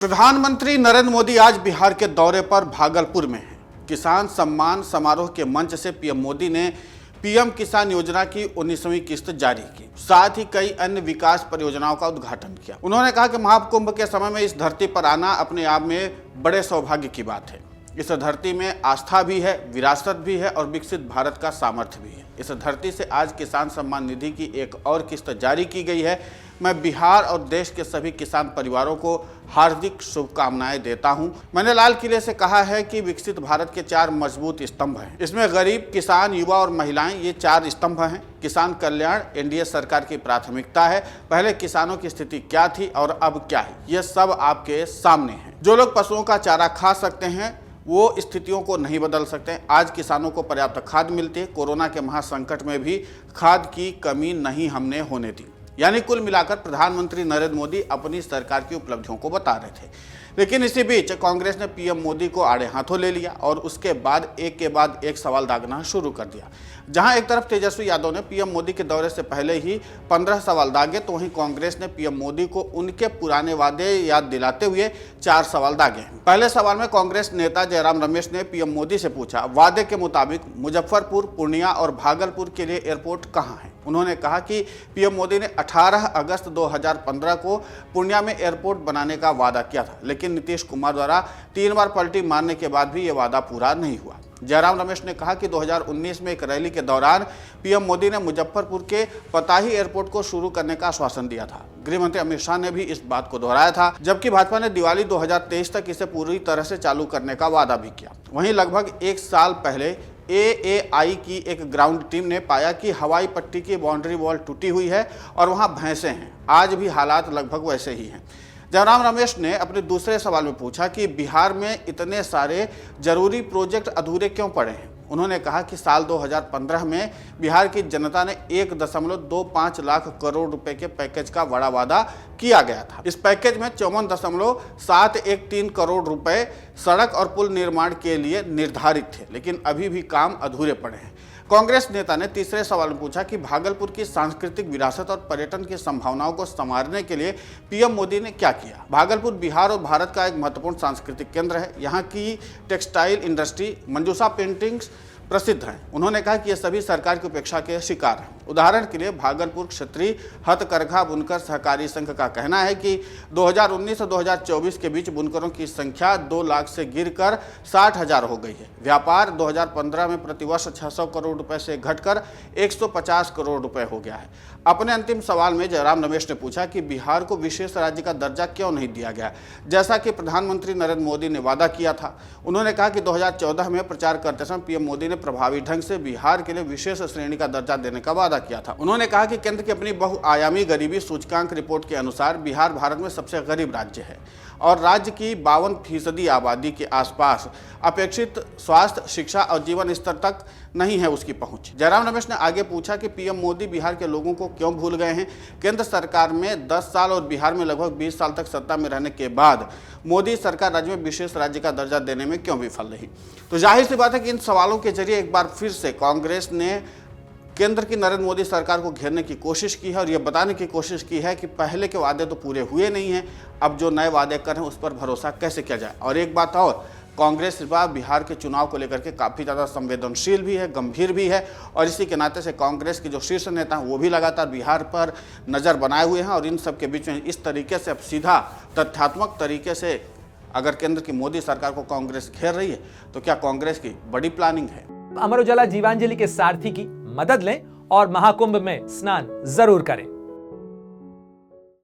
प्रधानमंत्री नरेंद्र मोदी आज बिहार के दौरे पर भागलपुर में हैं। किसान सम्मान समारोह के मंच से पीएम मोदी ने पीएम किसान योजना की 19वीं किस्त जारी की, साथ ही कई अन्य विकास परियोजनाओं का उद्घाटन किया। उन्होंने कहा कि महाकुंभ के समय में इस धरती पर आना अपने आप में बड़े सौभाग्य की बात है। इस धरती में आस्था भी है, विरासत भी है और विकसित भारत का सामर्थ्य भी है। इस धरती से आज किसान सम्मान निधि की एक और किस्त जारी की गई है। मैं बिहार और देश के सभी किसान परिवारों को हार्दिक शुभकामनाएं देता हूं। मैंने लाल किले से कहा है कि विकसित भारत के 4 मजबूत स्तंभ हैं। इसमें गरीब, किसान, युवा और महिलाएं, ये 4 स्तंभ हैं। किसान कल्याण एनडीए सरकार की प्राथमिकता है। पहले किसानों की स्थिति क्या थी और अब क्या है, ये सब आपके सामने है। जो लोग पशुओं का चारा खा सकते हैं वो स्थितियों को नहीं बदल सकते। आज किसानों को पर्याप्त खाद मिलती है। कोरोना के महासंकट में भी खाद की कमी नहीं हमने होने दी। यानी कुल मिलाकर प्रधानमंत्री नरेंद्र मोदी अपनी सरकार की उपलब्धियों को बता रहे थे। लेकिन इसी बीच कांग्रेस ने पीएम मोदी को आड़े हाथों ले लिया और उसके बाद एक के बाद एक सवाल दागना शुरू कर दिया। जहां एक तरफ तेजस्वी यादव ने पीएम मोदी के दौरे से पहले ही 15 सवाल दागे, तो वहीं कांग्रेस ने पीएम मोदी को उनके पुराने वादे याद दिलाते हुए 4 सवाल दागे। पहले सवाल में कांग्रेस नेता जयराम रमेश ने पीएम मोदी से पूछा, वादे के मुताबिक मुजफ्फरपुर, पूर्णिया और भागलपुर के लिए एयरपोर्ट कहां है। उन्होंने कहा कि पीएम मोदी ने 18 अगस्त 2015 को पूर्णिया में एयरपोर्ट बनाने का वादा किया था, लेकिन नीतीश कुमार द्वारा 3 बार पलटी मारने के बाद भी यह वादा पूरा नहीं हुआ। जयराम रमेश ने कहा कि 2019 में एक रैली के दौरान पीएम मोदी ने मुजफ्फरपुर के पताही एयरपोर्ट को शुरू करने का आश्वासन दिया था। गृह मंत्री अमित शाह ने भी इस बात को दोहराया था, जबकि भाजपा ने दिवाली 2023 तक इसे पूरी तरह से चालू करने का वादा भी किया। वहीं लगभग 1 साल पहले एएआई की एक ग्राउंड टीम ने पाया कि हवाई पट्टी की बाउंड्री वॉल टूटी हुई है और वहां भैंसें हैं। आज भी हालात लगभग वैसे ही हैं। जयराम रमेश ने अपने दूसरे सवाल में पूछा कि बिहार में इतने सारे जरूरी प्रोजेक्ट अधूरे क्यों पड़े हैं। उन्होंने कहा कि साल 2015 में बिहार की जनता ने 1.25 लाख करोड़ रुपए के पैकेज का बड़ा वादा किया गया था। इस पैकेज में 54.713 करोड़ रुपए सड़क और पुल निर्माण के लिए निर्धारित थे, लेकिन अभी भी काम अधूरे पड़े हैं। कांग्रेस नेता ने तीसरे सवाल में पूछा कि भागलपुर की सांस्कृतिक विरासत और पर्यटन की संभावनाओं को संवारने के लिए पीएम मोदी ने क्या किया। भागलपुर बिहार और भारत का एक महत्वपूर्ण सांस्कृतिक केंद्र है। यहाँ की टेक्सटाइल इंडस्ट्री, मंजूषा पेंटिंग्स प्रसिद्ध हैं। उन्होंने कहा कि ये सभी सरकार की उपेक्षा के शिकार हैं। उदाहरण के लिए भागलपुर क्षेत्रीय हथकरघा बुनकर सहकारी संघ का कहना है कि 2019 और 2024 के बीच बुनकरों की संख्या 2 लाख से गिरकर 60,000 हो गई है। व्यापार 2015 में प्रतिवर्ष 600 करोड़ रुपए से घटकर 150 करोड़ रुपए हो गया है। अपने अंतिम सवाल में जयराम रमेश ने पूछा कि बिहार को विशेष राज्य का दर्जा क्यों नहीं दिया गया, जैसा कि प्रधानमंत्री नरेंद्र मोदी ने वादा किया था। उन्होंने कहा कि 2014 में प्रचार करते समय पीएम मोदी ने प्रभावी ढंग से बिहार के लिए विशेष श्रेणी का दर्जा देने का वादा किया था। उन्होंने कहा कि केंद्र की अपनी बहुआयामी गरीबी सूचकांक रिपोर्ट के अनुसार बिहार भारत में सबसे गरीब राज्य है और राज्य की 52% आबादी के आसपास अपेक्षित स्वास्थ्य, शिक्षा और जीवन स्तर तक नहीं है उसकी पहुंच। जयराम रमेश ने आगे पूछा कि पीएम मोदी बिहार के लोगों को क्यों भूल गए हैं। केंद्र सरकार में 10 साल और बिहार में लगभग 20 साल तक सत्ता में रहने के बाद मोदी सरकार राज्य में विशेष राज्य का दर्जा देने में क्यों विफल रही। तो जाहिर सी बात है कि इन सवालों के जरिए एक बार फिर से कांग्रेस ने केंद्र की नरेंद्र मोदी सरकार को घेरने की कोशिश की है और यह बताने की कोशिश की है कि पहले के वादे तो पूरे हुए नहीं हैं, अब जो नए वादे कर रहे हैं उस पर भरोसा कैसे किया जाए। और एक बात और, कांग्रेस इस बार बिहार के चुनाव को लेकर के काफ़ी ज़्यादा संवेदनशील भी है, गंभीर भी है और इसी के नाते से कांग्रेस के जो शीर्ष नेता हैं वो भी लगातार बिहार पर नज़र बनाए हुए हैं। और इन सब के बीच में इस तरीके से अब सीधा तथ्यात्मक तरीके से अगर केंद्र की मोदी सरकार को कांग्रेस घेर रही है तो क्या कांग्रेस की बड़ी प्लानिंग है। अमर उजाला जीवांजलि के सारथी की मदद लें और महाकुंभ में स्नान जरूर करें।